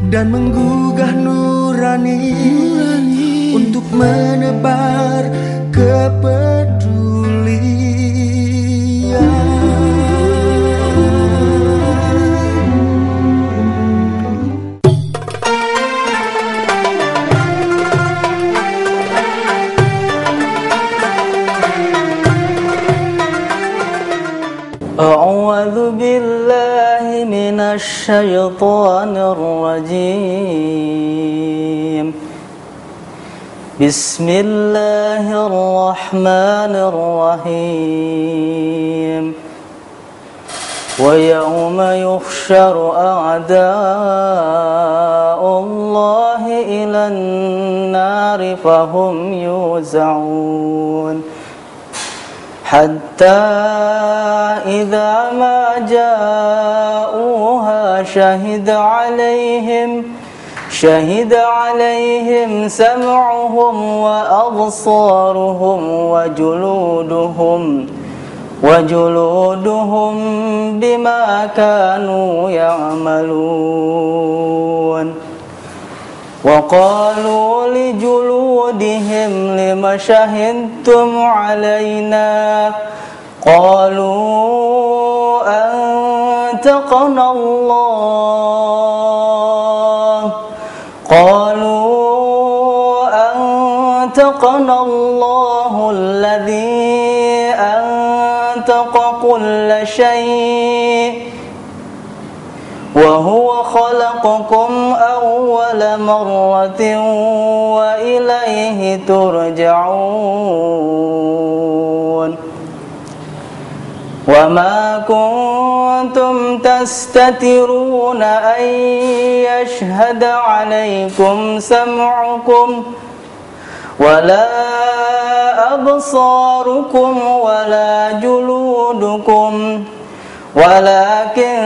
dan menggugah nurani untuk menebar kepedulian. A'udzu billahi minasy syaithanir rajim. Bismillahirrahmanirrahim. Wa yawma yuhsyaru a'da'ullahi ilan nari fahum yuz'un. Hatta idza ma ja'uha shahida 'alaihim sam'uhum wa absaruhum wa juluduhum bima kanu ya'malun. وقالوا لجلودهم لم شهدتم علينا قالوا أنطقنا الله الذي أنطق كل شيء وهو خلقكم أول مرة وإليه ترجعون. وما كنتم تستترون أن يشهد عليكم سمعكم ولا أبصاركم ولا جلودكم ولكن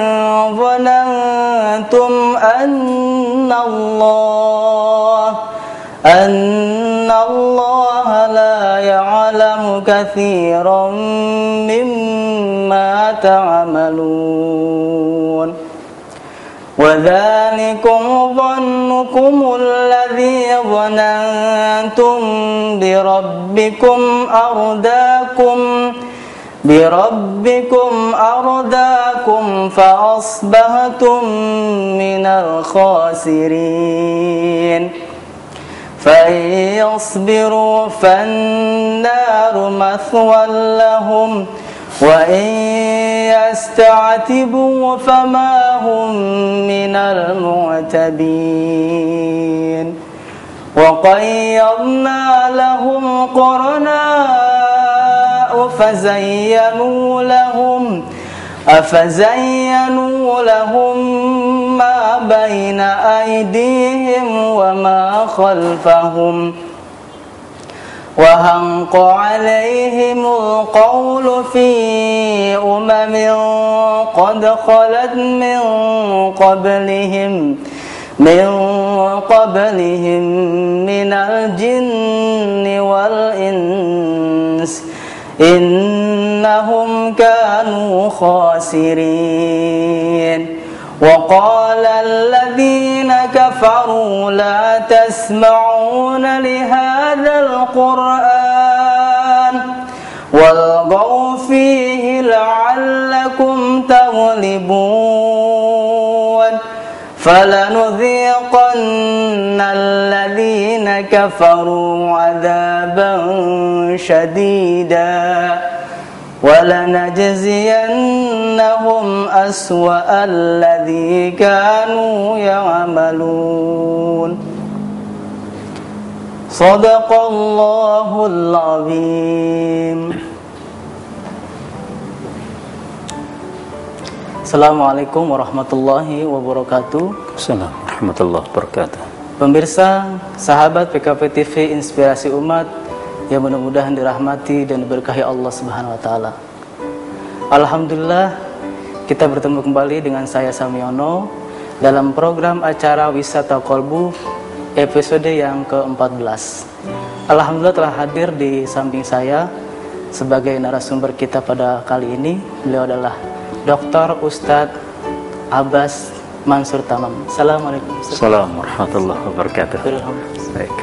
ظننتم أن الله لا يعلم كثيرا مما تعملون. وذلكم ظنكم الذي ظننتم بربكم أرداكم فأصبحتم من الخاسرين. فإن يصبروا فالنار مثوى لهم وإن يستعتبوا فما هم من المعتبين. وقيضنا لهم قرناء فزينوا لهم ما بين أيديهم وما خلفهم وحق عليهم القول في قد خلت من قبلهم من الجن والإنس إنهم كانوا خاسرين. وقال الذين كفروا لا تسمعون لهذا القرآن والغوا فيه لعلكم تغلبون. فلنذيقن الذين كفروا عذابا شديدا ولنجزينهم أسوأ الذي كانوا يعملون. صدق الله العظيم. Assalamualaikum warahmatullahi wabarakatuh. Assalamualaikum warahmatullahi wabarakatuh. Pemirsa, sahabat PKP TV Inspirasi Umat yang mudah-mudahan dirahmati dan diberkahi Allah Subhanahu wa taala. Alhamdulillah, kita bertemu kembali dengan saya Samiono dalam program acara Wisata Kolbu episode yang ke-14. Alhamdulillah telah hadir di samping saya sebagai narasumber kita pada kali ini. Beliau adalah Dr. Ustadz Abbas Mansur Tamam. Assalamualaikum. Assalamualaikum warahmatullahi wabarakatuh. Baik.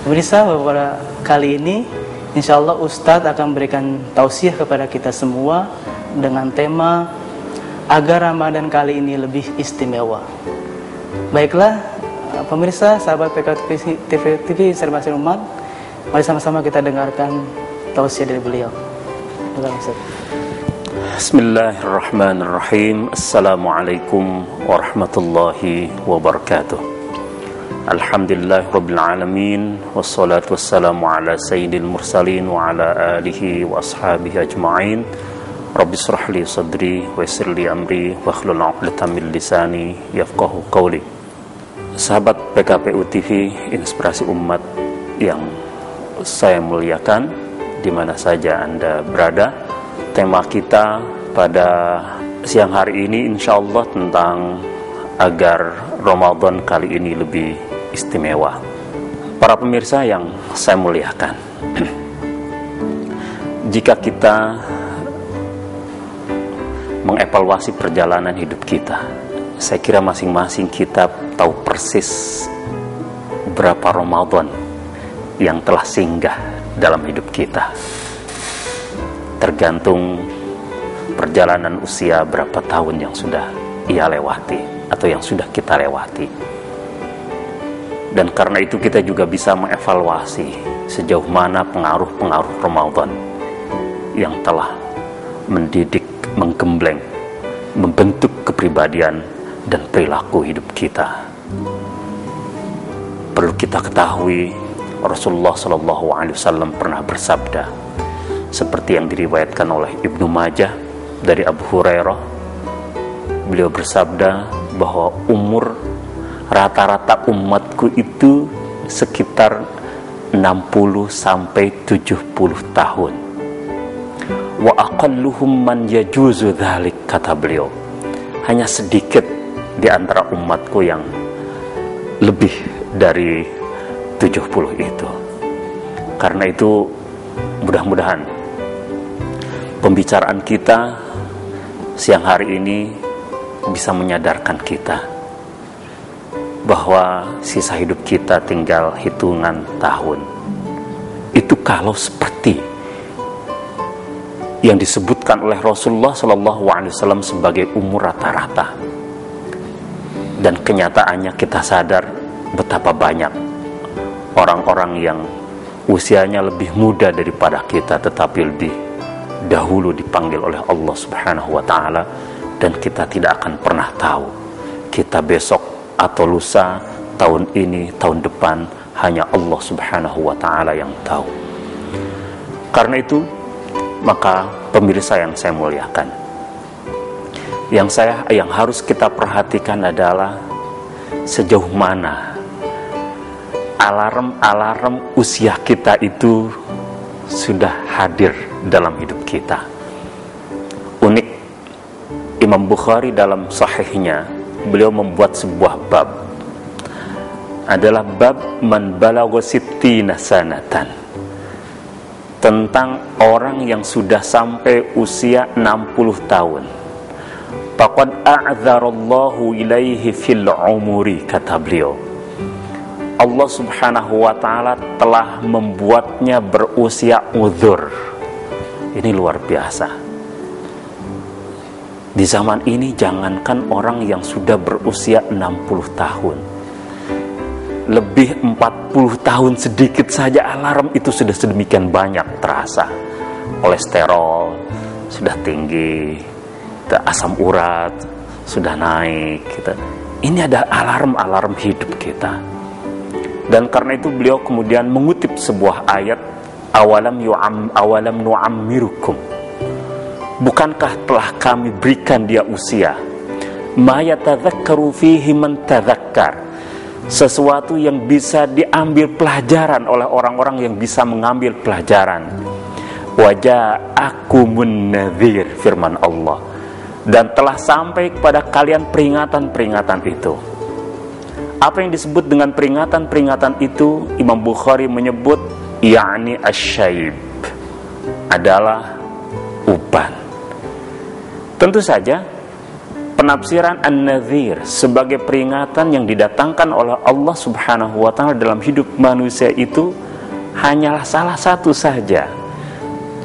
Pemirsa, pada kali ini insya Allah Ustadz akan berikan tausiah kepada kita semua dengan tema agar Ramadan kali ini lebih istimewa. Baiklah, pemirsa, sahabat PKTV Informasi Umat, mari sama-sama kita dengarkan tausiah dari beliau. Bismillahirrahmanirrahim. Assalamualaikum warahmatullahi wabarakatuh. Alhamdulillahirabbil alamin, wassalatu wassalamu ala sayyidil mursalin wa ala alihi wa ashabihi ajma'in. Rabbi shrah li sadri wa yassir li amri wa hlul 'uqdatam min lisani yafqahu qawli. Sahabat PKPU TV Inspirasi Umat yang saya muliakan, di mana saja Anda berada, tema kita pada siang hari ini insyaallah tentang agar Ramadan kali ini lebih istimewa. Para pemirsa yang saya muliakan, jika kita mengevaluasi perjalanan hidup kita, saya kira masing-masing kita tahu persis berapa Ramadan yang telah singgah dalam hidup kita. Tergantung perjalanan usia berapa tahun yang sudah ia lewati atau yang sudah kita lewati. Dan karena itu kita juga bisa mengevaluasi sejauh mana pengaruh-pengaruh Ramadan yang telah mendidik, menggembleng, membentuk kepribadian dan perilaku hidup kita. Perlu kita ketahui, Rasulullah SAW pernah bersabda, seperti yang diriwayatkan oleh Ibnu Majah dari Abu Hurairah. Beliau bersabda bahwa umur rata-rata umatku itu sekitar 60 sampai 70 tahun. Wa aqalluhum man yajuzu dzalik, kata beliau. Hanya sedikit di antara umatku yang lebih dari 70 itu. Karena itu mudah-mudahan pembicaraan kita siang hari ini bisa menyadarkan kita bahwa sisa hidup kita tinggal hitungan tahun. Itu kalau seperti yang disebutkan oleh Rasulullah SAW sebagai umur rata-rata. Dan kenyataannya kita sadar betapa banyak orang-orang yang usianya lebih muda daripada kita, tetapi lebih dahulu dipanggil oleh Allah Subhanahu wa Ta'ala, dan kita tidak akan pernah tahu kita besok atau lusa, tahun ini, tahun depan, hanya Allah Subhanahu wa Ta'ala yang tahu. Karena itu, maka pemirsa yang saya muliakan, yang harus kita perhatikan adalah sejauh mana alarm usia kita itu sudah hadir dalam hidup kita. Unik, Imam Bukhari dalam sahihnya, beliau membuat sebuah bab, adalah bab man balagha sittina sanatan, tentang orang yang sudah sampai usia 60 tahun. Faqad a'dzarallahu ilaihi fil umuri, kata beliau. Allah Subhanahu wa Ta'ala telah membuatnya berusia uzur. Ini luar biasa. Di zaman ini jangankan orang yang sudah berusia 60 tahun, lebih 40 tahun sedikit saja alarm itu sudah sedemikian banyak terasa. Kolesterol sudah tinggi, asam urat sudah naik gitu. Ini ada alarm-alarm hidup kita. Dan karena itu beliau kemudian mengutip sebuah ayat, awalam nu'ammirukum, bukankah telah kami berikan dia usia, ma yatadzakkaru fihi man tadzakkar, sesuatu yang bisa diambil pelajaran oleh orang-orang yang bisa mengambil pelajaran. Waja'akumun nadhir, firman Allah, dan telah sampai kepada kalian peringatan-peringatan itu. Apa yang disebut dengan peringatan-peringatan itu? Imam Bukhari menyebut yakni asyaib, adalah uban. Tentu saja penafsiran An-Nadhir sebagai peringatan yang didatangkan oleh Allah Subhanahu wa ta'ala dalam hidup manusia itu hanyalah salah satu saja.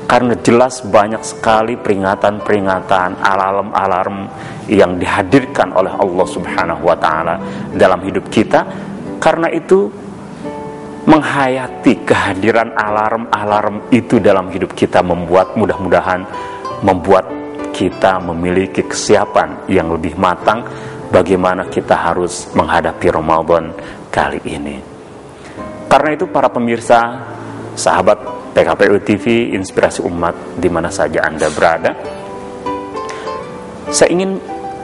Karena jelas banyak sekali peringatan-peringatan, alarm-alarm yang dihadirkan oleh Allah Subhanahu wa ta'ala dalam hidup kita. Karena itu menghayati kehadiran alarm-alarm itu dalam hidup kita mudah-mudahan membuat kita memiliki kesiapan yang lebih matang bagaimana kita harus menghadapi Ramadan kali ini. Karena itu para pemirsa, sahabat PKPU TV, Inspirasi Umat di mana saja Anda berada, saya ingin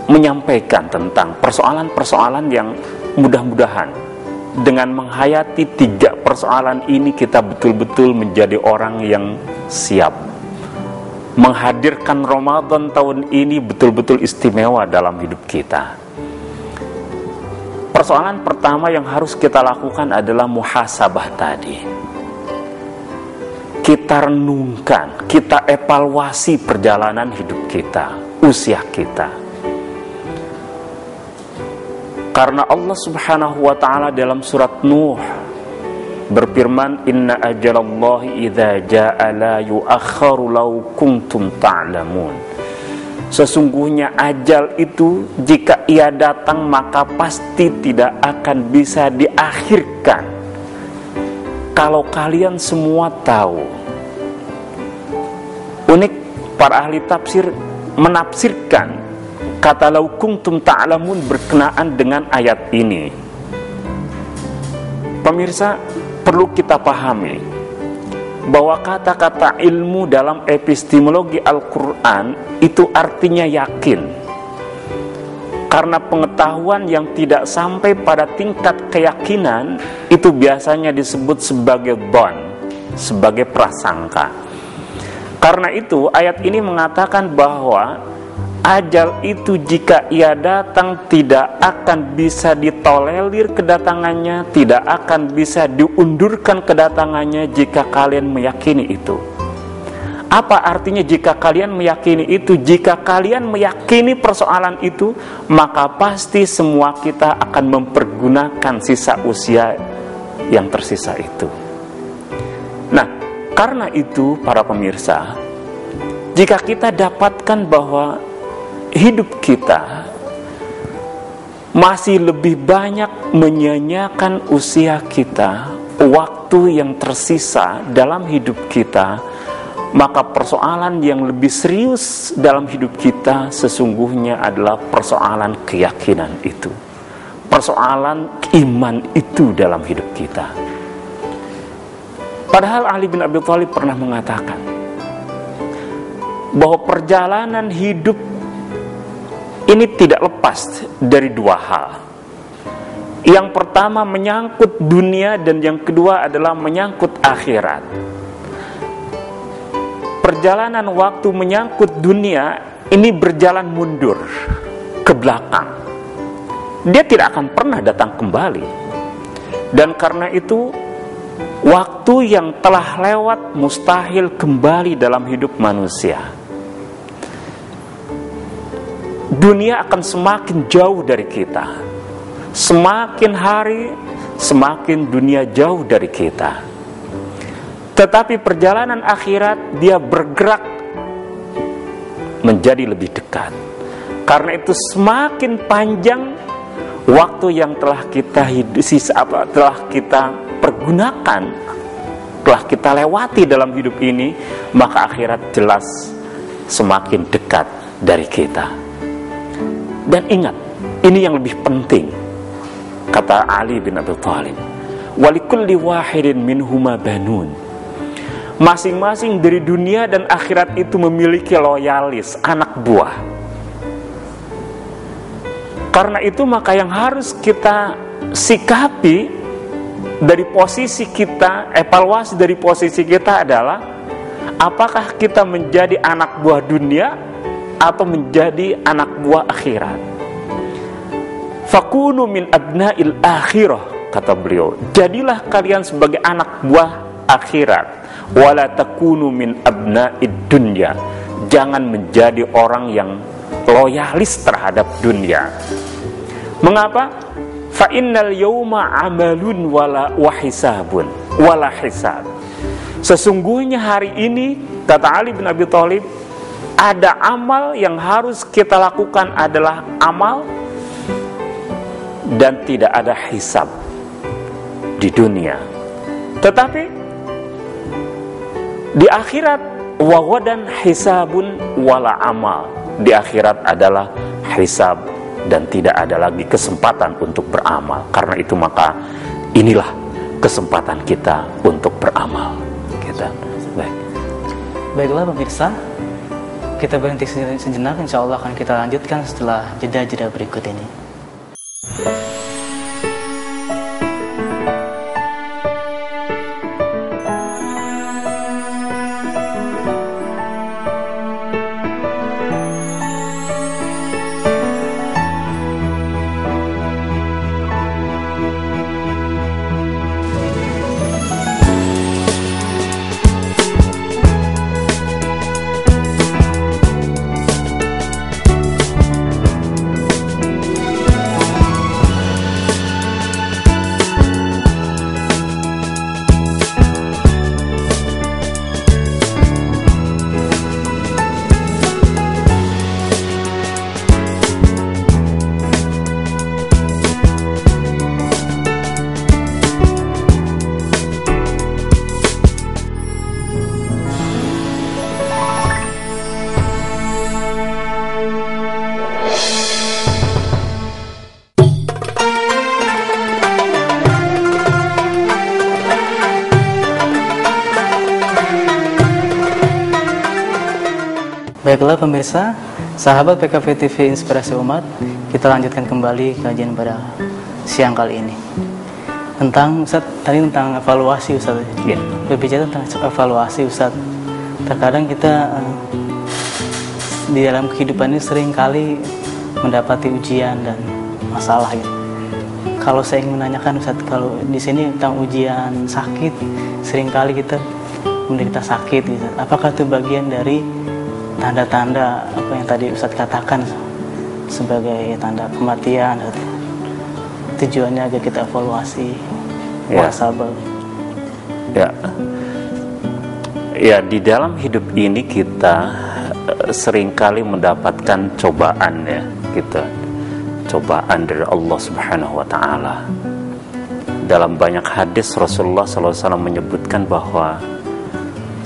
menyampaikan tentang persoalan-persoalan yang mudah-mudahan dengan menghayati 3 persoalan ini kita betul-betul menjadi orang yang siap menghadirkan Ramadan tahun ini betul-betul istimewa dalam hidup kita. Persoalan pertama yang harus kita lakukan adalah muhasabah tadi. Kita renungkan, kita evaluasi perjalanan hidup kita, usia kita. Karena Allah Subhanahu wa ta'ala dalam surat Nuh berfirman, inna ajalallahi idza jaa la yu'akhkharu law kuntum ta'lamun. Sesungguhnya ajal itu jika ia datang maka pasti tidak akan bisa diakhirkan. Kalau kalian semua tahu. Unik, para ahli tafsir menafsirkan kata law kuntum ta'lamun berkenaan dengan ayat ini. Pemirsa, perlu kita pahami bahwa kata-kata ilmu dalam epistemologi Al-Quran itu artinya yakin. Karena pengetahuan yang tidak sampai pada tingkat keyakinan itu biasanya disebut sebagai dhon, sebagai prasangka. Karena itu ayat ini mengatakan bahwa ajal itu jika ia datang tidak akan bisa ditolerir kedatangannya, tidak akan bisa diundurkan kedatangannya jika kalian meyakini itu. Apa artinya jika kalian meyakini itu? Jika kalian meyakini persoalan itu, maka pasti semua kita akan mempergunakan sisa usia yang tersisa itu. Nah, karena itu para pemirsa, jika kita dapatkan bahwa hidup kita masih lebih banyak menyia-nyiakan usia kita, waktu yang tersisa dalam hidup kita, maka persoalan yang lebih serius dalam hidup kita sesungguhnya adalah persoalan keyakinan itu, persoalan iman itu dalam hidup kita. Padahal Ali bin Abi Thalib pernah mengatakan bahwa perjalanan hidup ini tidak lepas dari 2 hal. Yang pertama menyangkut dunia dan yang kedua adalah menyangkut akhirat. Perjalanan waktu menyangkut dunia ini berjalan mundur ke belakang. Dia tidak akan pernah datang kembali. Dan karena itu waktu yang telah lewat mustahil kembali dalam hidup manusia. Dunia akan semakin jauh dari kita. Semakin hari, semakin dunia jauh dari kita. Tetapi perjalanan akhirat dia bergerak menjadi lebih dekat. Karena itu semakin panjang waktu yang telah kita telah kita pergunakan, telah kita lewati dalam hidup ini, maka akhirat jelas semakin dekat dari kita. Dan ingat, ini yang lebih penting, kata Ali bin Abi Thalib, walikulli wahidin minhuma banun. Masing-masing dari dunia dan akhirat itu memiliki loyalis, anak buah. Karena itu maka yang harus kita sikapi dari posisi kita, evaluasi dari posisi kita adalah apakah kita menjadi anak buah dunia atau menjadi anak buah akhirat. Fakunu min abna'il akhirah, kata beliau, jadilah kalian sebagai anak buah akhirat, wala takunu min abna'id dunya, jangan menjadi orang yang loyalis terhadap dunia. Mengapa? Fa innal yauma amalun wala wahisabun wala hisab. Sesungguhnya hari ini, kata Ali bin Abi Thalib, ada amal yang harus kita lakukan adalah amal, dan tidak ada hisab di dunia. Tetapi di akhirat, wawadan hisabun wala amal. Di akhirat adalah hisab dan tidak ada lagi kesempatan untuk beramal. Karena itu maka inilah kesempatan kita untuk beramal. Kita Baiklah pemirsa, kita berhenti sejenak. Insya Allah akan kita lanjutkan setelah jeda-jeda berikut ini. Baiklah pemirsa, sahabat PKV TV Inspirasi Umat, kita lanjutkan kembali kajian pada siang kali ini. Tadi tentang evaluasi Ustaz. Ya. Berbicara tentang evaluasi Ustaz. Terkadang kita di dalam kehidupan ini sering kali mendapati ujian dan masalah gitu. Kalau saya ingin menanyakan Ustaz, kalau di sini tentang ujian sakit, sering kali kita menderita sakit gitu. Apakah itu bagian dari tanda-tanda apa yang tadi Ustadz katakan sebagai tanda kematian? Tujuannya agar kita evaluasi, muhasabah. Ya, di dalam hidup ini kita seringkali mendapatkan cobaan ya, kita cobaan dari Allah Subhanahu wa taala. Dalam banyak hadis Rasulullah SAW menyebutkan bahwa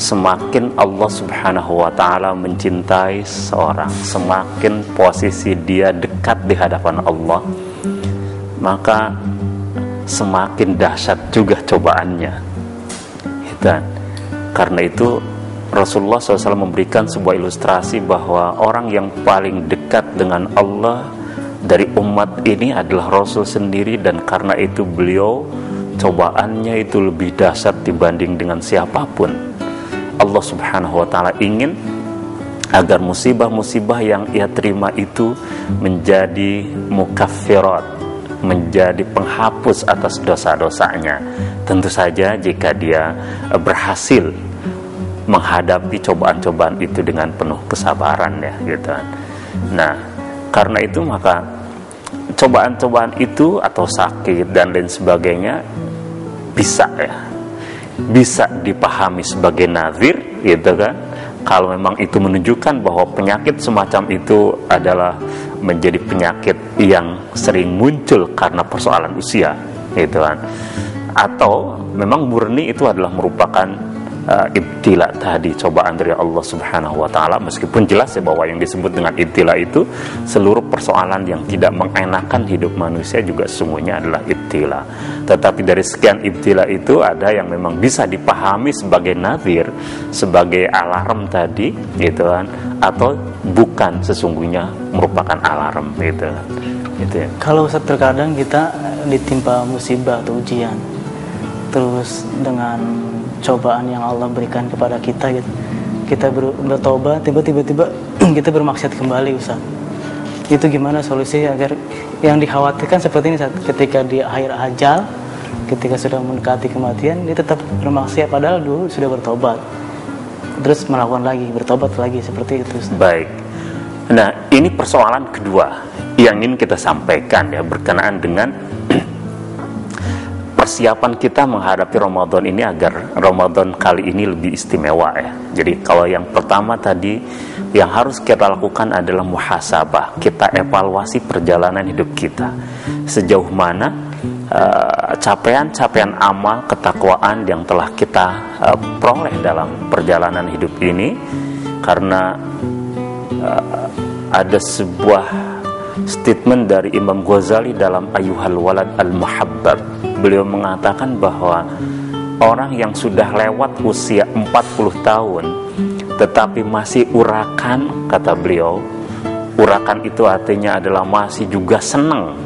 semakin Allah Subhanahu wa ta'ala mencintai seorang, semakin posisi dia dekat di hadapan Allah, maka semakin dahsyat juga cobaannya. Karena itu Rasulullah SAW memberikan sebuah ilustrasi bahwa orang yang paling dekat dengan Allah dari umat ini adalah Rasul sendiri, dan karena itu beliau cobaannya itu lebih dahsyat dibanding dengan siapapun. Allah Subhanahu wa ta'ala ingin agar musibah-musibah yang ia terima itu menjadi mukaffirat, menjadi penghapus atas dosa-dosanya. Tentu saja jika dia berhasil menghadapi cobaan-cobaan itu dengan penuh kesabaran ya, gitu. Nah, karena itu maka cobaan-cobaan itu atau sakit dan lain sebagainya bisa dipahami sebagai nazir, gitu kan. Kalau memang itu menunjukkan bahwa penyakit semacam itu adalah menjadi penyakit yang sering muncul karena persoalan usia, gitu kan. Atau memang murni itu adalah merupakan ibtila tadi, cobaan dari Allah Subhanahu wa ta'ala. Meskipun jelas ya bahwa yang disebut dengan ibtila itu seluruh persoalan yang tidak mengenakan hidup manusia juga sesungguhnya adalah ibtila. Tetapi dari sekian ibtila itu ada yang memang bisa dipahami sebagai nadhir, sebagai alarm tadi, gitu kan, atau bukan sesungguhnya merupakan alarm, gitu ya. Kalau terkadang kita ditimpa musibah atau ujian, terus dengan cobaan yang Allah berikan kepada kita gitu, kita bertobat, tiba-tiba kita bermaksiat kembali Ustaz. Itu gimana solusi agar yang dikhawatirkan seperti ini saat ketika di akhir ajal, ketika sudah mendekati kematian, dia tetap bermaksiat padahal dulu sudah bertobat, terus melakukan lagi, bertobat lagi, seperti itu Ustaz. Baik, Nah, ini persoalan kedua yang ingin kita sampaikan ya, berkenaan dengan persiapan kita menghadapi Ramadan ini agar Ramadan kali ini lebih istimewa ya. Jadi kalau yang pertama tadi yang harus kita lakukan adalah muhasabah. Kita evaluasi perjalanan hidup kita. Sejauh mana capaian-capaian amal ketakwaan yang telah kita peroleh dalam perjalanan hidup ini. Karena ada sebuah statement dari Imam Ghazali dalam Ayyuhal Walad Al-Muhabbab. Beliau mengatakan bahwa orang yang sudah lewat usia 40 tahun tetapi masih urakan, kata beliau, urakan itu artinya adalah masih juga senang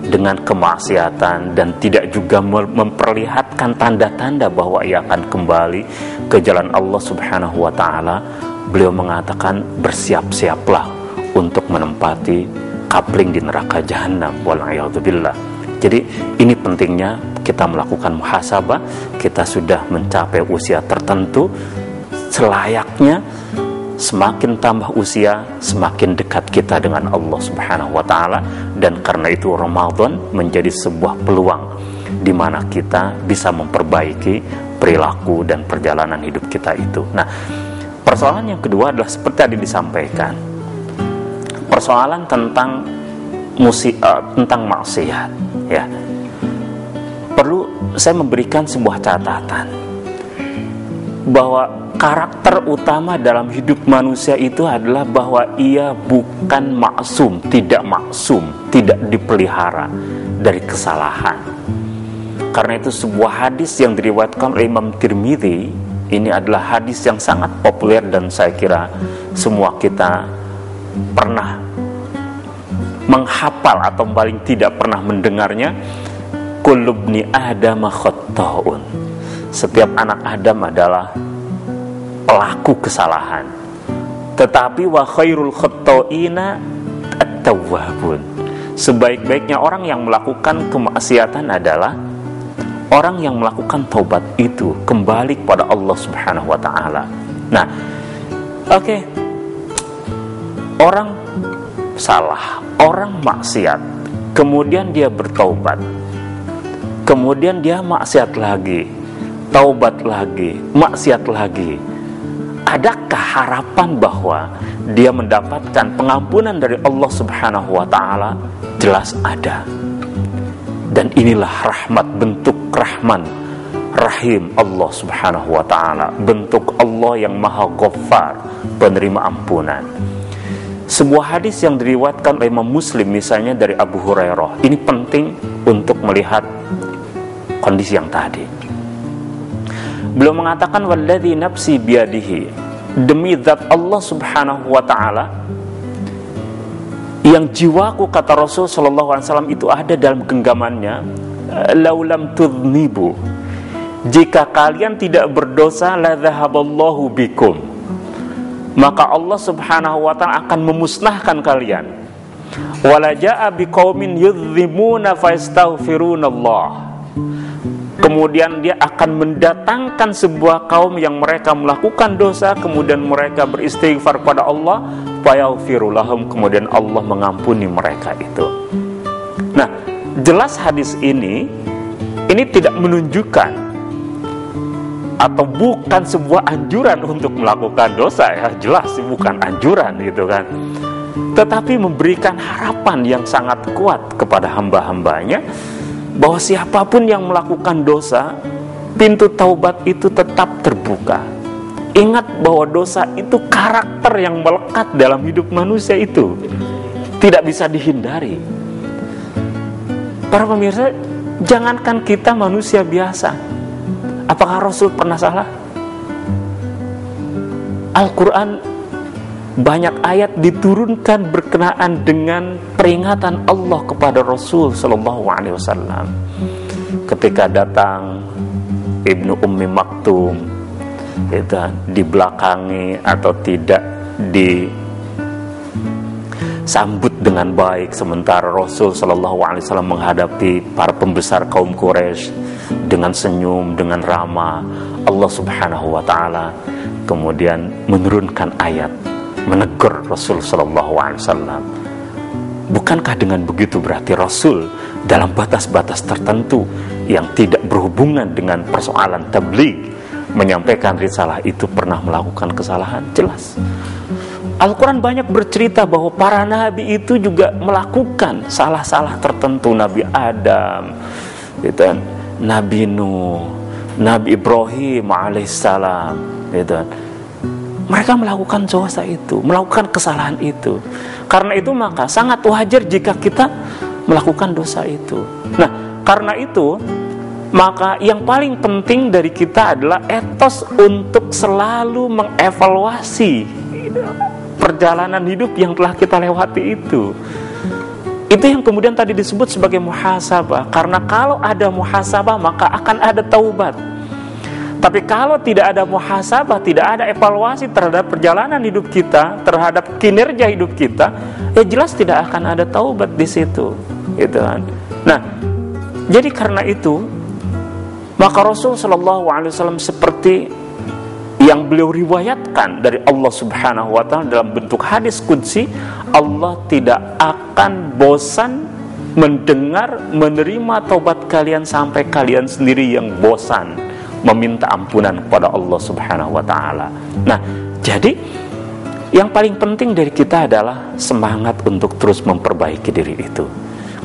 dengan kemaksiatan dan tidak juga memperlihatkan tanda-tanda bahwa ia akan kembali ke jalan Allah Subhanahu wa ta'ala. Beliau mengatakan bersiap-siaplah untuk menempati kapling di neraka jahanam, wal'iyadzubillah. Jadi ini pentingnya kita melakukan muhasabah. Kita sudah mencapai usia tertentu, selayaknya semakin tambah usia semakin dekat kita dengan Allah Subhanahu wa ta'ala. Dan karena itu Ramadan menjadi sebuah peluang di mana kita bisa memperbaiki perilaku dan perjalanan hidup kita itu. Nah, persoalan yang kedua adalah seperti tadi disampaikan, persoalan tentang maksiat ya. Perlu saya memberikan sebuah catatan bahwa karakter utama dalam hidup manusia itu adalah bahwa ia bukan maksum, tidak dipelihara dari kesalahan. Karena itu sebuah hadis yang diriwayatkan oleh Imam Tirmidzi, ini adalah hadis yang sangat populer dan saya kira semua kita pernah menghafal atau paling tidak pernah mendengarnya. Kullu ibni Adam khatta'un. Setiap anak Adam adalah pelaku kesalahan. Tetapi wa khairul khatta'ina at-tawwabun. Sebaik-baiknya orang yang melakukan kemaksiatan adalah orang yang melakukan taubat itu, kembali kepada Allah Subhanahu wa ta'ala. Nah, oke. Orang salah, orang maksiat, kemudian dia bertaubat, kemudian dia maksiat lagi, taubat lagi, maksiat lagi. Adakah harapan bahwa dia mendapatkan pengampunan dari Allah Subhanahu wa ta'ala? Jelas ada. Dan inilah rahmat, bentuk Rahman Rahim Allah Subhanahu wa ta'ala, bentuk Allah yang Maha Ghaffar, penerima ampunan. Sebuah hadis yang diriwayatkan oleh Imam Muslim misalnya dari Abu Hurairah, ini penting untuk melihat kondisi yang tadi. Beliau mengatakan, walladzi nafsi biyadihi, demi zat Allah Subhanahu wa ta'ala yang jiwaku, kata Rasul sallallahu alaihi wasallam, itu ada dalam genggamannya, laulam tudnibu, jika kalian tidak berdosa, la dhahaballahu bikum, maka Allah Subhanahu wa ta'ala akan memusnahkan kalian. Wala jaa biqaumin yudhlimuna fayastaghfirunallah, kemudian dia akan mendatangkan sebuah kaum yang mereka melakukan dosa, kemudian mereka beristighfar kepada Allah, fayaghfiru lahum, kemudian Allah mengampuni mereka itu. Nah, jelas hadis ini tidak menunjukkan atau bukan sebuah anjuran untuk melakukan dosa ya, jelas bukan anjuran gitu kan, tetapi memberikan harapan yang sangat kuat kepada hamba-hambanya bahwa siapapun yang melakukan dosa, pintu taubat itu tetap terbuka. Ingat bahwa dosa itu karakter yang melekat dalam hidup manusia, itu tidak bisa dihindari. Para pemirsa, jangankan kita manusia biasa, apakah Rasul pernah salah? Al-Quran banyak ayat diturunkan berkenaan dengan peringatan Allah kepada Rasul Sallallahu Alaihi Wasallam. Ketika datang Ibnu Ummi Maktum, itu dibelakangi atau tidak disambut dengan baik, sementara Rasul Sallallahu Alaihi Wasallam menghadapi para pembesar kaum Quraisy dengan senyum, dengan ramah. Allah Subhanahu Wa Taala kemudian menurunkan ayat, menegur Rasul sallallahu alaihi wasallam. Bukankah dengan begitu berarti Rasul dalam batas-batas tertentu yang tidak berhubungan dengan persoalan tabligh, menyampaikan risalah itu pernah melakukan kesalahan? Jelas. Al-Quran banyak bercerita bahwa para nabi itu juga melakukan salah-salah tertentu. Nabi Adam, gitu kan, Nabi Nuh, Nabi Ibrahim alaihissalam, gitu kan. Mereka melakukan dosa itu, melakukan kesalahan itu. Karena itu maka sangat wajar jika kita melakukan dosa itu. Nah, karena itu maka yang paling penting dari kita adalah etos untuk selalu mengevaluasi perjalanan hidup yang telah kita lewati itu. Itu yang kemudian tadi disebut sebagai muhasabah. Karena kalau ada muhasabah maka akan ada taubat. Tapi kalau tidak ada muhasabah, tidak ada evaluasi terhadap perjalanan hidup kita, terhadap kinerja hidup kita, ya jelas tidak akan ada taubat di situ, gitu kan. Nah, jadi karena itu maka Rasul sallallahu alaihi wasallam seperti yang beliau riwayatkan dari Allah Subhanahu wa taala dalam bentuk hadis qudsi, Allah tidak akan bosan mendengar, menerima taubat kalian sampai kalian sendiri yang bosan meminta ampunan kepada Allah Subhanahu wa taala. Nah, jadi yang paling penting dari kita adalah semangat untuk terus memperbaiki diri itu.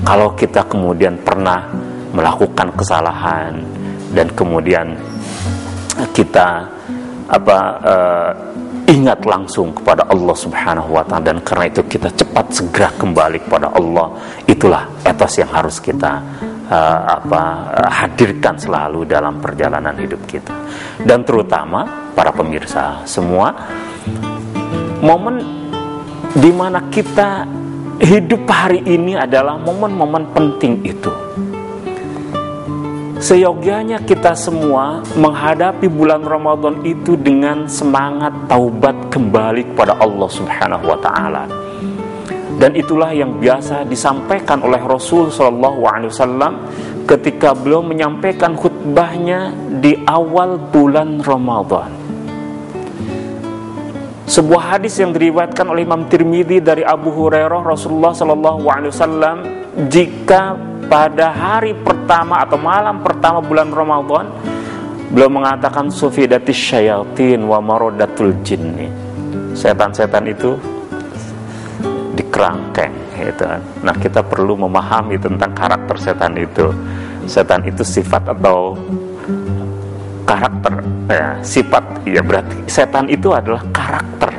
Kalau kita kemudian pernah melakukan kesalahan dan kemudian kita ingat langsung kepada Allah Subhanahu wa taala, dan karena itu kita cepat segera kembali kepada Allah. Itulah etos yang harus kita hadirkan selalu dalam perjalanan hidup kita. Dan terutama para pemirsa semua, momen di mana kita hidup hari ini adalah momen-momen penting itu. Seyogyanya kita semua menghadapi bulan Ramadan itu dengan semangat taubat kembali kepada Allah Subhanahu wa taala. Dan itulah yang biasa disampaikan oleh Rasul sallallahu alaihi wasallam ketika beliau menyampaikan khutbahnya di awal bulan Ramadan. Sebuah hadis yang diriwayatkan oleh Imam Tirmidzi dari Abu Hurairah, Rasulullah sallallahu alaihi wasallam jika pada hari pertama atau malam pertama bulan Ramadan, beliau mengatakan sufidatis syayatin wa marodatul jinni. Setan-setan itu dikerangkeng, gitu kan. Nah, kita perlu memahami tentang karakter setan itu. Setan itu sifat atau karakter, ya, sifat, ya berarti setan itu adalah karakter,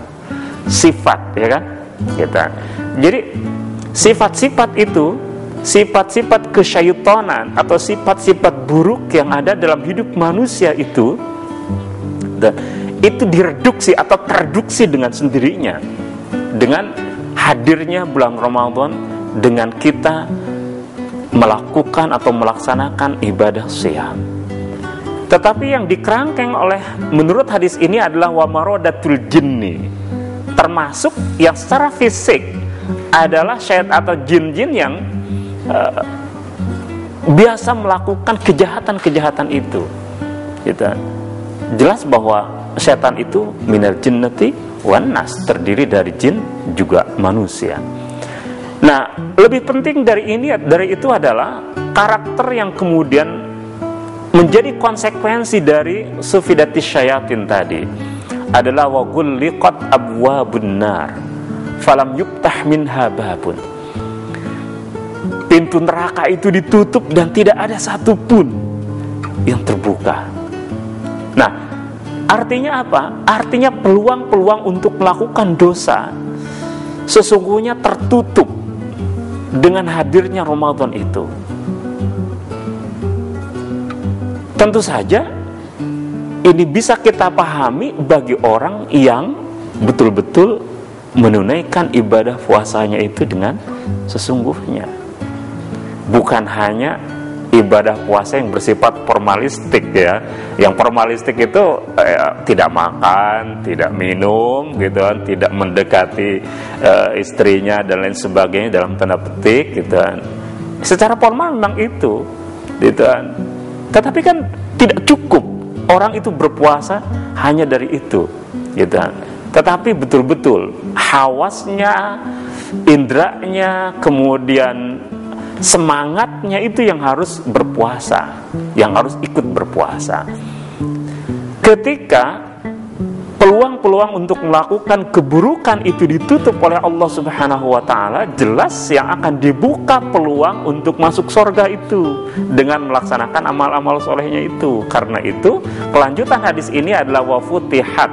sifat, ya kan? Gitu. Jadi sifat-sifat itu, sifat-sifat kesyaitonan atau sifat-sifat buruk yang ada dalam hidup manusia itu, dan itu direduksi atau tereduksi dengan sendirinya dengan hadirnya bulan Ramadan, dengan kita melakukan atau melaksanakan ibadah siyam. Tetapi yang dikerangkeng oleh menurut hadis ini adalah wa marodatul jinni, termasuk yang secara fisik adalah syaitan atau jin-jin yang biasa melakukan kejahatan-kejahatan itu. Gitu. Jelas bahwa setan itu minal jinnati wan nas, terdiri dari jin juga manusia. Nah, lebih penting dari itu adalah karakter yang kemudian menjadi konsekuensi dari sufidatis syayatin tadi adalah wa ghulliqat abwabun nar falam yuftah minha babun. Pintu neraka itu ditutup dan tidak ada satupun yang terbuka. Nah, artinya apa? Artinya peluang-peluang untuk melakukan dosa sesungguhnya tertutup dengan hadirnya Ramadan itu. Tentu saja ini bisa kita pahami bagi orang yang betul-betul menunaikan ibadah puasanya itu dengan sesungguhnya. Bukan hanya ibadah puasa yang bersifat formalistik, ya. Yang formalistik itu tidak makan, tidak minum, gitu kan, tidak mendekati istrinya dan lain sebagainya dalam tanda petik, gitu kan. Secara formal memang itu, gitu kan. Tetapi kan tidak cukup orang itu berpuasa hanya dari itu, gitu kan. tetapi betul-betul hawasnya, indranya, kemudian semangatnya itu yang harus berpuasa, yang harus ikut berpuasa. Ketika peluang-peluang untuk melakukan keburukan itu ditutup oleh Allah Subhanahu wa Ta'ala, jelas yang akan dibuka peluang untuk masuk surga itu dengan melaksanakan amal-amal solehnya itu. Karena itu kelanjutan hadis ini adalah wa futihat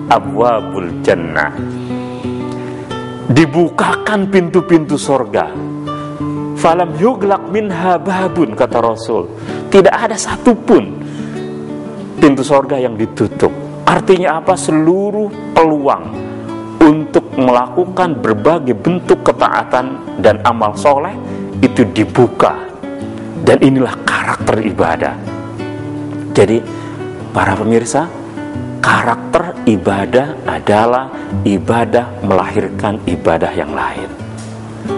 abwabul jannah, dibukakan pintu-pintu surga. Falam yuglaq minha babun, kata Rasul, tidak ada satupun pintu surga yang ditutup. Artinya apa? Seluruh peluang untuk melakukan berbagai bentuk ketaatan dan amal soleh itu dibuka. Dan inilah karakter ibadah. Jadi para pemirsa, karakter ibadah adalah ibadah melahirkan ibadah yang lain.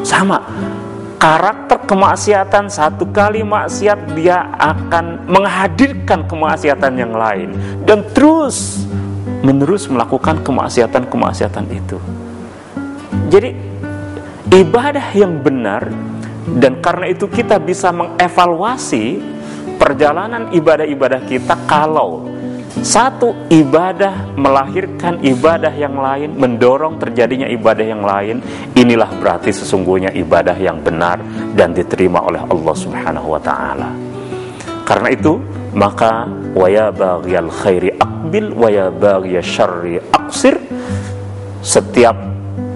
Sama, karakter kemaksiatan, satu kali maksiat dia akan menghadirkan kemaksiatan yang lain dan terus menerus melakukan kemaksiatan-kemaksiatan itu. Jadi ibadah yang benar, dan karena itu kita bisa mengevaluasi perjalanan ibadah-ibadah kita. Kalau satu ibadah melahirkan ibadah yang lain, mendorong terjadinya ibadah yang lain, inilah berarti sesungguhnya ibadah yang benar dan diterima oleh Allah Subhanahu wa Ta'ala. Karena itu maka wa ya baghiyal khairi aqbil wa ya baghiyasy syarri aqsir. Setiap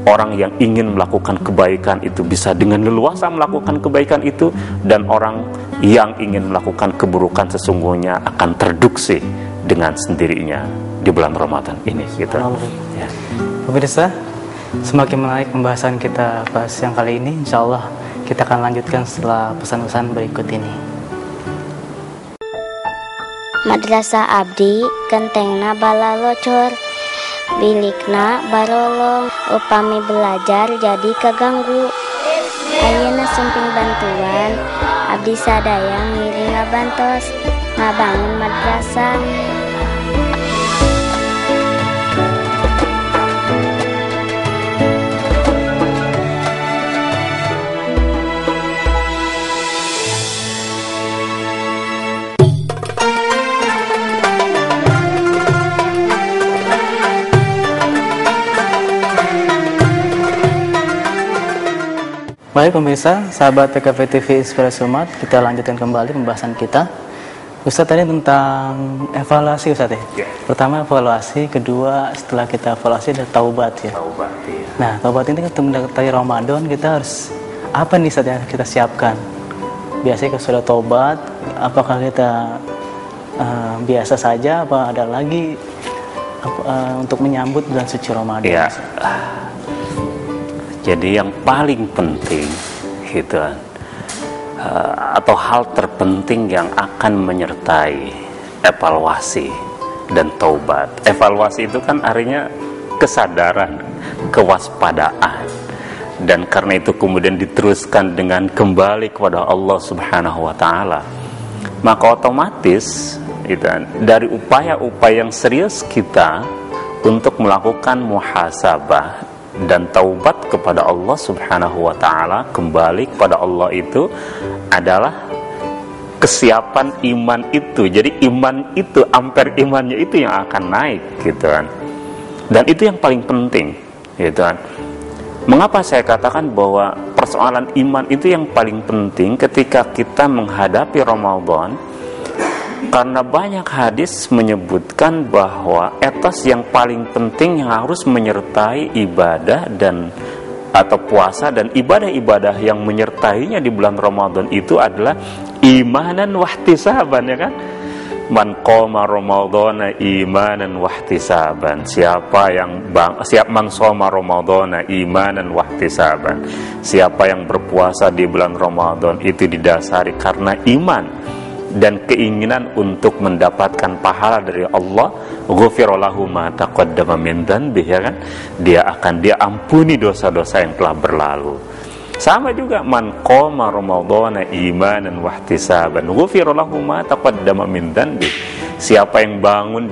orang yang ingin melakukan kebaikan itu bisa dengan leluasa melakukan kebaikan itu, dan orang yang ingin melakukan keburukan sesungguhnya akan terduksi dengan sendirinya di bulan Ramadan ini, gitu. Ya. Pemirsa, semakin menarik pembahasan kita pas yang kali ini. Insya Allah kita akan lanjutkan setelah pesan-pesan berikut ini. Madrasah abdi gentengna bala locor, bilikna barolong, upami belajar jadi keganggu. Ayeuna sumping bantuan, abdi sadaya ngiring ngabantos, ngabangun madrasah. Baik pemirsa, sahabat PKP TV Inspirasi Umat, kita lanjutkan kembali pembahasan kita. Ustaz tadi tentang evaluasi, Ustaz ya. Pertama evaluasi, kedua setelah kita evaluasi ada taubat ya. Taubat, ya. Nah, taubat ini kita mendekati Ramadan, kita harus apa nih Ustaz yang kita siapkan? Biasanya kalau sudah taubat, apakah kita biasa saja, apa ada lagi untuk menyambut bulan suci Ramadan? Ya. Jadi yang paling penting gitu, atau hal terpenting yang akan menyertai evaluasi dan taubat. Evaluasi itu kan artinya kesadaran, kewaspadaan, dan karena itu kemudian diteruskan dengan kembali kepada Allah Subhanahu wa Ta'ala. Maka otomatis gitu, dari upaya-upaya yang serius kita untuk melakukan muhasabah dan taubat kepada Allah Subhanahu wa Ta'ala, kembali kepada Allah, itu adalah kesiapan iman itu. Jadi iman itu, ampere imannya itu yang akan naik gitu kan. Dan itu yang paling penting gitu kan. Mengapa saya katakan bahwa persoalan iman itu yang paling penting ketika kita menghadapi Ramadan? Karena banyak hadis menyebutkan bahwa etos yang paling penting yang harus menyertai ibadah dan atau puasa dan ibadah-ibadah yang menyertainya di bulan Ramadan itu adalah imanan wahtisaban, ya kan? Man qoma ramadhana imanan wahtisaban. Siapa man shoma ramadhana imanan wahtisaban. Siapa yang berpuasa di bulan Ramadan itu didasari karena iman dan keinginan untuk mendapatkan pahala dari Allah, ghufira lahu ma taqaddama min dzanbihi, ya kan? Dia akan diampuni dosa-dosa yang telah berlalu. Sama juga man qoma ramadhana imanan wahtisaban, ghufira lahu ma taqaddama min dzanbihi. Siapa yang bangun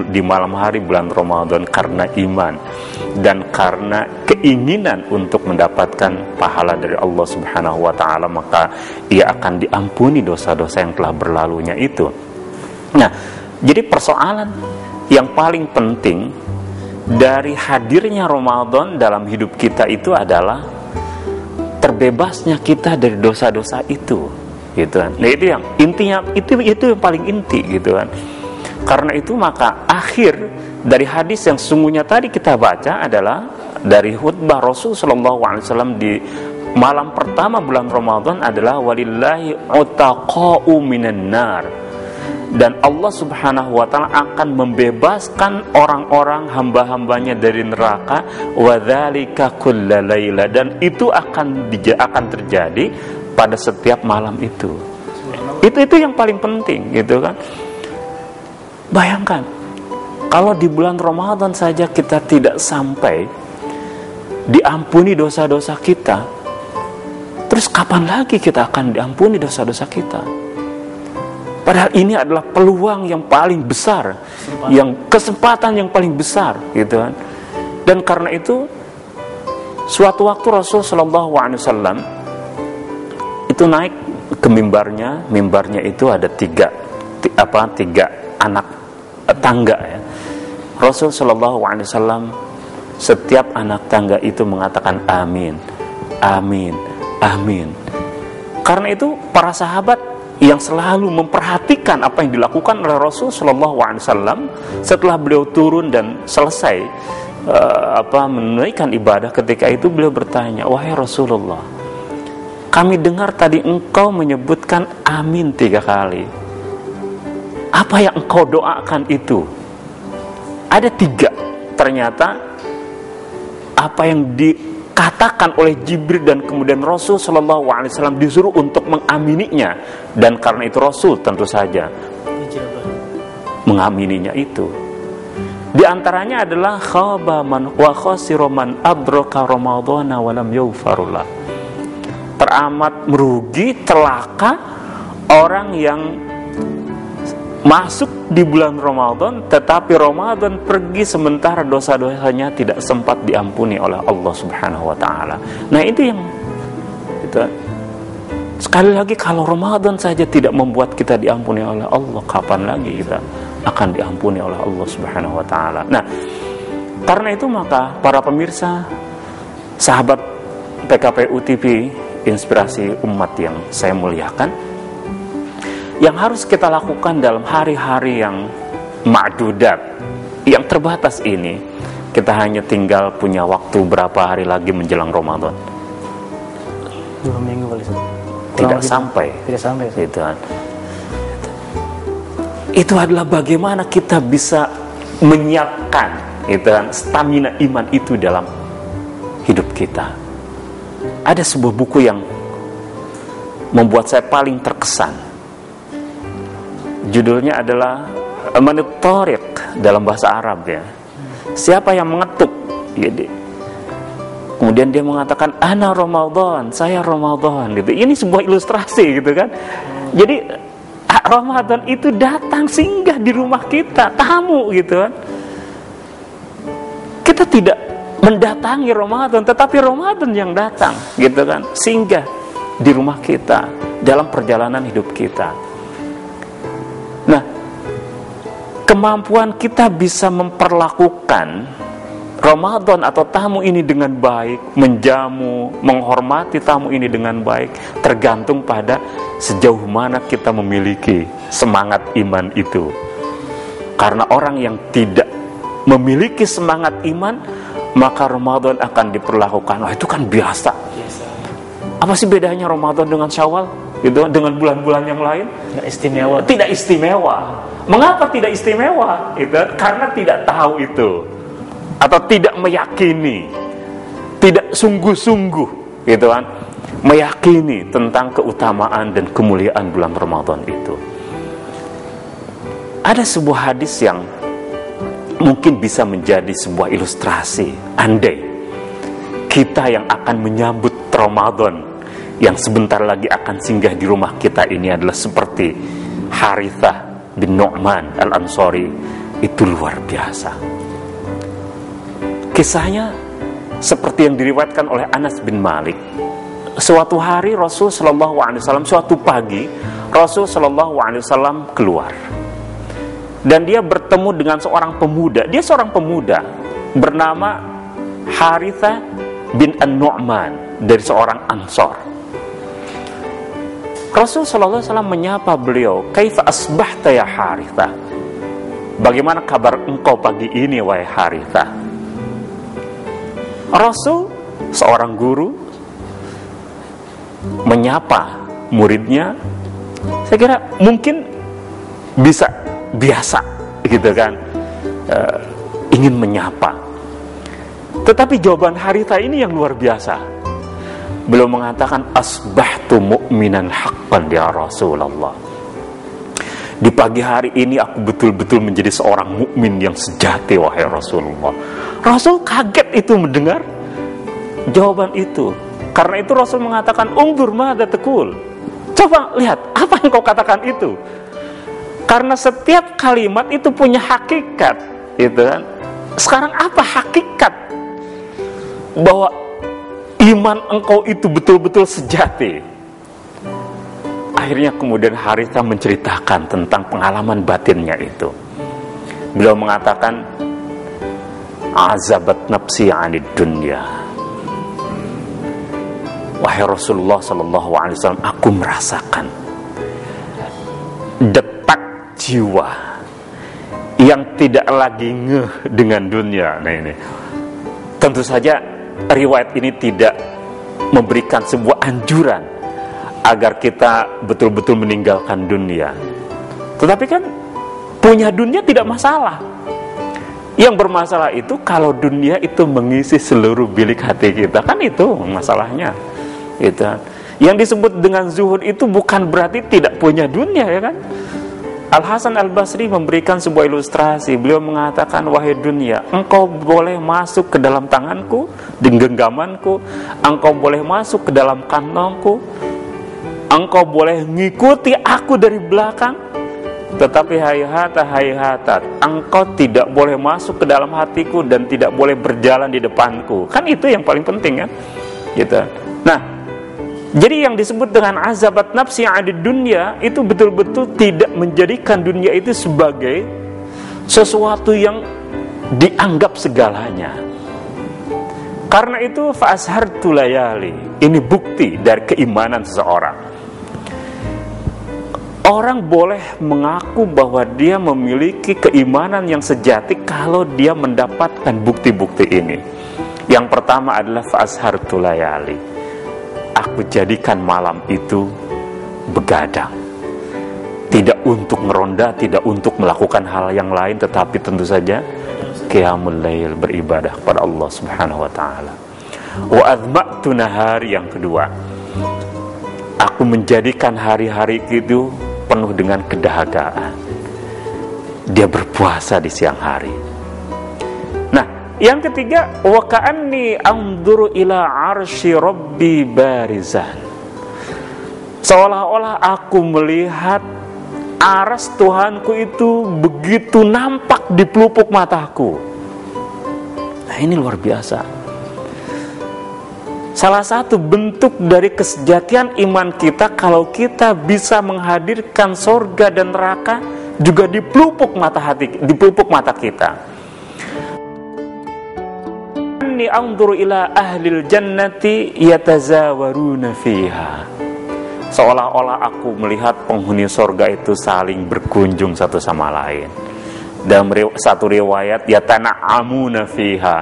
di malam hari bulan Ramadan karena iman dan karena keinginan untuk mendapatkan pahala dari Allah Subhanahu wa taala, maka ia akan diampuni dosa-dosa yang telah berlalunya itu. Nah, jadi persoalan yang paling penting dari hadirnya Ramadan dalam hidup kita itu adalah terbebasnya kita dari dosa-dosa itu, gitu kan. Nah, itu yang intinya, itu yang paling inti, gitu kan. Karena itu maka akhir dari hadis yang sesungguhnya tadi kita baca adalah dari khutbah Rasul sallallahu alaihi wasallam di malam pertama bulan Ramadan adalah walillahi utaqa'u minan nar. Dan Allah Subhanahu wa ta'ala akan membebaskan orang-orang hamba-hambanya dari neraka, wadzalika kullalaila, dan itu akan terjadi pada setiap malam itu. Itu yang paling penting, gitu kan. Bayangkan kalau di bulan Ramadan saja kita tidak sampai diampuni dosa-dosa kita, terus kapan lagi kita akan diampuni dosa-dosa kita? Padahal ini adalah peluang yang paling besar, kesempatan yang paling besar, gitu kan. Dan karena itu, suatu waktu Rasul Shallallahu Alaihi Wasallam itu naik ke mimbarnya. Mimbarnya itu ada tiga anak tangga, ya. Rasul Shallallahu Alaihi Wasallam setiap anak tangga itu mengatakan amin, amin, amin. Karena itu para sahabat yang selalu memperhatikan apa yang dilakukan oleh Rasul Shallallahu Alaihi Wasallam setelah beliau turun dan selesai menunaikan ibadah, ketika itu beliau bertanya, wahai Rasulullah, kami dengar tadi engkau menyebutkan amin 3 kali. Apa yang engkau doakan itu? Ada 3. Ternyata apa yang dikatakan oleh Jibril dan kemudian Rasul Shallallahu Alaihi Wasallam disuruh untuk mengamininya, dan karena itu Rasul tentu saja mengamininya itu. Di antaranya adalah khaba man wa khasira man adraka ramadhana wa lam yughfarullah. Teramat merugi, celaka orang yang masuk di bulan Ramadan, tetapi Ramadan pergi sementara dosa-dosanya tidak sempat diampuni oleh Allah Subhanahu wa taala. Nah, itu yang itu. Sekali lagi, kalau Ramadan saja tidak membuat kita diampuni oleh Allah, kapan lagi kita akan diampuni oleh Allah Subhanahu wa taala. Nah, karena itu maka para pemirsa, sahabat PKPU TV Inspirasi Umat yang saya muliakan, yang harus kita lakukan dalam hari-hari yang ma'dudat, yang terbatas ini, kita hanya tinggal punya waktu berapa hari lagi menjelang Ramadan? 2 minggu kali. Tidak sampai. Gitu kan. Itu adalah bagaimana kita bisa menyiapkan, gitu kan, stamina iman itu dalam hidup kita. Ada sebuah buku yang membuat saya paling terkesan. Judulnya adalah Manit Thariq dalam bahasa Arab, ya. Siapa yang mengetuk, jadi kemudian dia mengatakan ana Ramadan, saya Ramadan, gitu. Ini sebuah ilustrasi, gitu kan. Jadi Ramadan itu datang singgah di rumah kita, tamu, gitu kan. Kita tidak mendatangi Ramadan, tetapi Ramadan yang datang, gitu kan, singgah di rumah kita dalam perjalanan hidup kita. Nah, kemampuan kita bisa memperlakukan Ramadan atau tamu ini dengan baik, menjamu, menghormati tamu ini dengan baik, tergantung pada sejauh mana kita memiliki semangat iman itu. Karena orang yang tidak memiliki semangat iman, maka Ramadan akan diperlakukan, wah itu kan biasa. Apa sih bedanya Ramadan dengan Syawal, gitu, dengan bulan-bulan yang lain? Tidak istimewa. Mengapa tidak istimewa? Itu karena tidak tahu itu, atau tidak meyakini, tidak sungguh-sungguh, gitu kan, meyakini tentang keutamaan dan kemuliaan bulan Ramadan itu. Ada sebuah hadis yang mungkin bisa menjadi sebuah ilustrasi. Andai kita yang akan menyambut Ramadan yang sebentar lagi akan singgah di rumah kita ini adalah seperti Harithah bin Nu'man Al-Ansari itu luar biasa. Kisahnya seperti yang diriwayatkan oleh Anas bin Malik. Suatu hari Rasul Shallallahu Alaihi Wasallam, suatu pagi Rasul Shallallahu Alaihi Wasallam keluar dan dia bertemu dengan seorang pemuda. Dia seorang pemuda bernama Harithah bin An-Nu'man dari seorang Ansor. Rasul Shallallahu Alaihi Wasallam menyapa beliau, "Kaifa asbahta ya Harithah?" Bagaimana kabar engkau pagi ini wahai Harithah? Rasul seorang guru menyapa muridnya, saya kira mungkin bisa biasa gitu kan, ingin menyapa. Tetapi jawaban Harithah ini yang luar biasa. Beliau mengatakan, asbahtu mu'minan haqqan ya Rasulullah. Di pagi hari ini aku betul-betul menjadi seorang mukmin yang sejati wahai Rasulullah. Rasul kaget itu mendengar jawaban itu. Karena itu Rasul mengatakan, ungdur madza taqul. Coba lihat apa yang kau katakan itu. Karena setiap kalimat itu punya hakikat, gitu kan? Sekarang apa hakikat bahwa iman engkau itu betul-betul sejati? Akhirnya kemudian Harithah menceritakan tentang pengalaman batinnya itu. Beliau mengatakan, azabat nafsi 'anid dunya. Wahai Rasulullah sallallahu alaihi wasallam, aku merasakan detak jiwa yang tidak lagi ngeh dengan dunia. Nah ini, tentu saja riwayat ini tidak memberikan sebuah anjuran agar kita betul-betul meninggalkan dunia. Tetapi kan punya dunia tidak masalah. Yang bermasalah itu kalau dunia itu mengisi seluruh bilik hati kita, kan itu masalahnya. Itu. Yang disebut dengan zuhud itu bukan berarti tidak punya dunia, ya kan? Al-Hasan Al-Basri memberikan sebuah ilustrasi. Beliau mengatakan, wahai dunia, engkau boleh masuk ke dalam tanganku, di genggamanku, engkau boleh masuk ke dalam kantongku, engkau boleh mengikuti aku dari belakang, tetapi hayhata, engkau tidak boleh masuk ke dalam hatiku dan tidak boleh berjalan di depanku. Kan itu yang paling penting, kan? Gitu. Nah, jadi yang disebut dengan azabat nafsi 'anid dunya itu betul-betul tidak menjadikan dunia itu sebagai sesuatu yang dianggap segalanya. Karena itu fa'ashartu layali, ini bukti dari keimanan seseorang. Orang boleh mengaku bahwa dia memiliki keimanan yang sejati kalau dia mendapatkan bukti-bukti ini. Yang pertama adalah fa'ashartu layali, aku jadikan malam itu begadang. Tidak untuk meronda, tidak untuk melakukan hal yang lain, tetapi tentu saja qiyamul lail, beribadah kepada Allah Subhanahu wa taala. Wa adma'tu nahari, yang kedua, aku menjadikan hari-hari itu penuh dengan kedahagaan. Dia berpuasa di siang hari. Nah, yang ketiga, wa ka'anni anzuru ila arsy rabbi barizan. Seolah-olah aku melihat aras Tuhanku itu begitu nampak di pelupuk mataku. Nah, ini luar biasa. Salah satu bentuk dari kesejatian iman kita kalau kita bisa menghadirkan sorga dan neraka juga di pelupuk mata hati, di pelupuk mata kita. Inni anzuru ila ahlil jannati yatazawaruna fiha. Seolah-olah aku melihat penghuni sorga itu saling berkunjung satu sama lain. Dalam satu riwayat, yatana'amuna fiha,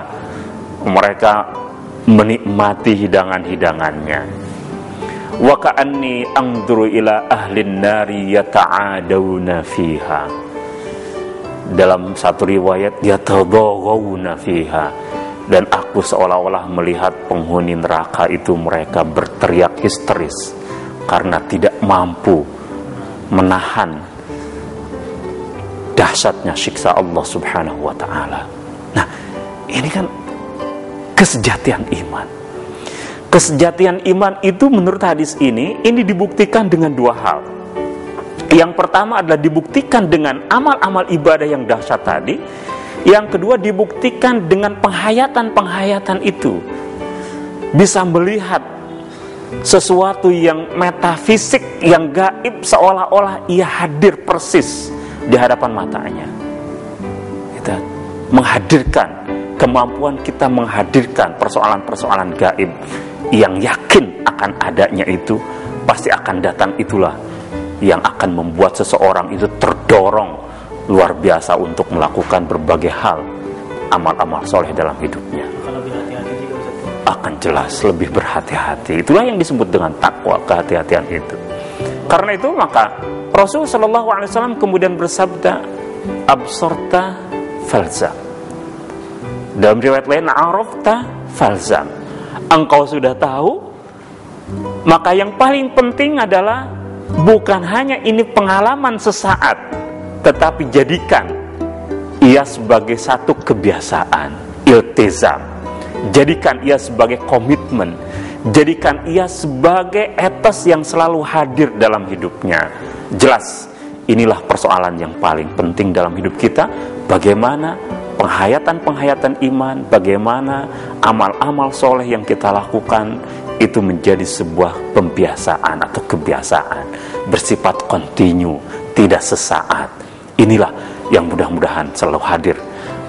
mereka menikmati hidangan-hidangannya. Wa ka'anni anzuru ila ahlin nari yata'adawna fiha. Dalam satu riwayat, yatadawuna fiha, dan aku seolah-olah melihat penghuni neraka itu mereka berteriak histeris karena tidak mampu menahan dahsyatnya siksa Allah Subhanahu wa taala. Nah, ini kan kesejatian iman. Kesejatian iman itu menurut hadis ini dibuktikan dengan dua hal. Yang pertama adalah dibuktikan dengan amal-amal ibadah yang dahsyat tadi. Yang kedua dibuktikan dengan penghayatan-penghayatan itu. Bisa melihat sesuatu yang metafisik, yang gaib, seolah-olah ia hadir persis di hadapan matanya. Kita menghadirkan kemampuan kita menghadirkan persoalan-persoalan gaib yang yakin akan adanya itu, pasti akan datang. Itulah yang akan membuat seseorang itu terdorong luar biasa untuk melakukan berbagai hal, amal-amal soleh dalam hidupnya. Akan jelas lebih berhati-hati. Itulah yang disebut dengan takwa, kehati-hatian itu. Karena itu maka Rasul Shallallahu Alaihi Wasallam kemudian bersabda, absorta falzam. Dalam riwayat lain, arafta falzam. Engkau sudah tahu, maka yang paling penting adalah bukan hanya ini pengalaman sesaat, tetapi jadikan ia sebagai satu kebiasaan, iltizam. Jadikan ia sebagai komitmen, jadikan ia sebagai etos yang selalu hadir dalam hidupnya. Jelas, inilah persoalan yang paling penting dalam hidup kita. Bagaimana penghayatan-penghayatan iman, bagaimana amal-amal soleh yang kita lakukan itu menjadi sebuah pembiasaan atau kebiasaan, bersifat kontinu, tidak sesaat. Inilah yang mudah-mudahan selalu hadir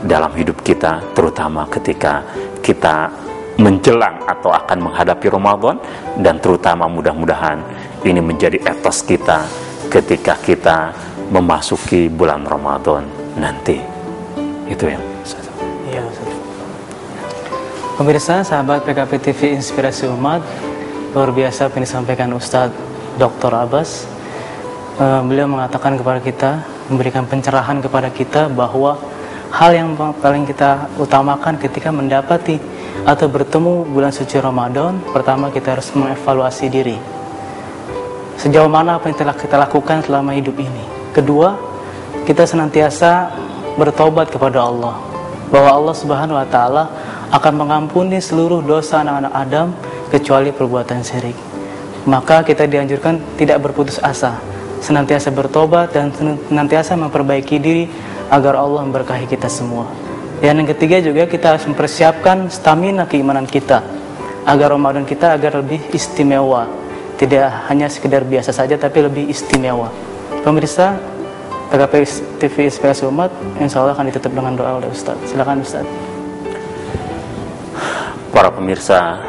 dalam hidup kita, terutama ketika kita menjelang atau akan menghadapi Ramadan, dan terutama mudah-mudahan ini menjadi etos kita ketika kita memasuki bulan Ramadan nanti. Itu yang saya tahu. Iya, Ustaz. Pemirsa, sahabat PKP TV Inspirasi Umat, luar biasa apa yang disampaikan Ustadz Dr. Abbas. Beliau mengatakan kepada kita, memberikan pencerahan kepada kita bahwa hal yang paling kita utamakan ketika mendapati atau bertemu bulan suci Ramadan, pertama kita harus mengevaluasi diri. Sejauh mana apa yang telah kita lakukan selama hidup ini. Kedua, kita senantiasa bertobat kepada Allah, bahwa Allah Subhanahu wa taala akan mengampuni seluruh dosa anak-anak Adam kecuali perbuatan syirik. Maka kita dianjurkan tidak berputus asa, senantiasa bertobat dan senantiasa memperbaiki diri agar Allah memberkahi kita semua. Dan yang ketiga juga kita harus mempersiapkan stamina keimanan kita agar Ramadan kita agar lebih istimewa, tidak hanya sekedar biasa saja tapi lebih istimewa. Pemirsa PKP TV Inspirasi Umat, insya Allah akan ditutup dengan doa oleh Ustaz. Silakan Ustaz. Para pemirsa,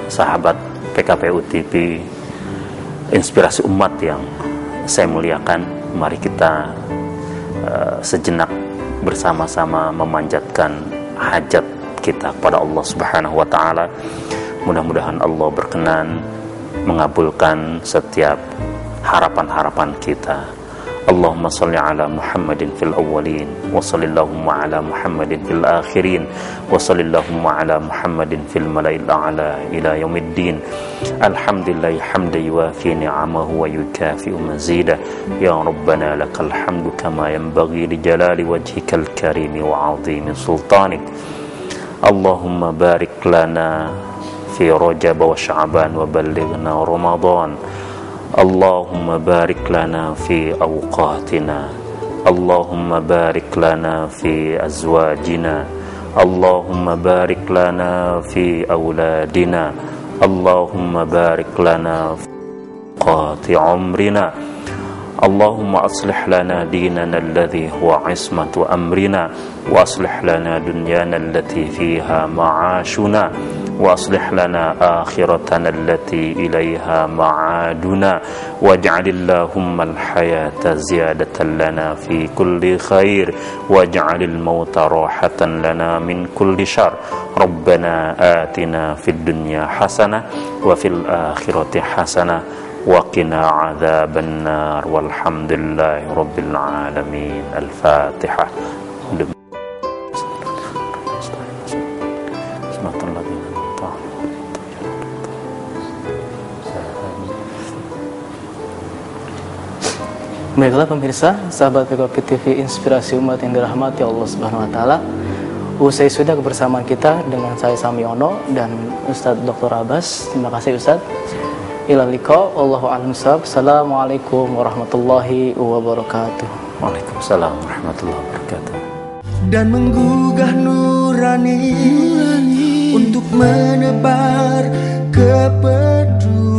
sahabat PKPU TV Inspirasi Umat yang saya muliakan, mari kita sejenak bersama-sama memanjatkan hajat kita kepada Allah Subhanahu wa taala. Mudah-mudahan Allah berkenan mengabulkan setiap harapan-harapan kita. Allahumma salli ala Muhammadin fil awwalin wa sallallahu ala Muhammadin fil akhirin wa sallallahu ala Muhammadin fil malail a'la ila yaumiddin. Alhamdulillah hamdan yuwafi ni'amahu wa yukafi'u mazida. Ya Rabbana lakal hamdu kama yanbaghi li jalali wajhikal karimi wa 'azimi sultanik. Allahumma barik lana fi Rajab wa Sya'ban wa ballighna Ramadan. Allahumma barik lana fi awqatina. Allahumma barik lana fi azwajina. Allahumma barik lana fi awladina. Allahumma barik lana fi qati umrina. Allahumma aslih lana dinana alladhi huwa ismatu amrina, wa aslih lana dunyana allati fiha ma'ashuna, wa aslih lana akhiratana allati ilaiha ma'aduna, waj'alillahumma al-hayata ziyadatan lana fi kulli khair, waj'alil mauta rahatan lana min kulli syar. Rabbana atina fid dunya hasanah wa fil akhirati hasanah wa qina adzaban nar, walhamdulillahi rabbil alamin. Al-Fatihah. Baiklah pemirsa, sahabat PKP TV Inspirasi Umat yang dirahmati Allah Subhanahu wa taala. Usai sudah kebersamaan kita dengan saya Samiono dan Ustadz Dr. Abbas. Terima kasih Ustadz. Ila liqa, wallahu a'lam bishawab. Assalamualaikum warahmatullahi wabarakatuh. Waalaikumsalam warahmatullahi wabarakatuh. Dan menggugah nurani untuk menebar kepedulian.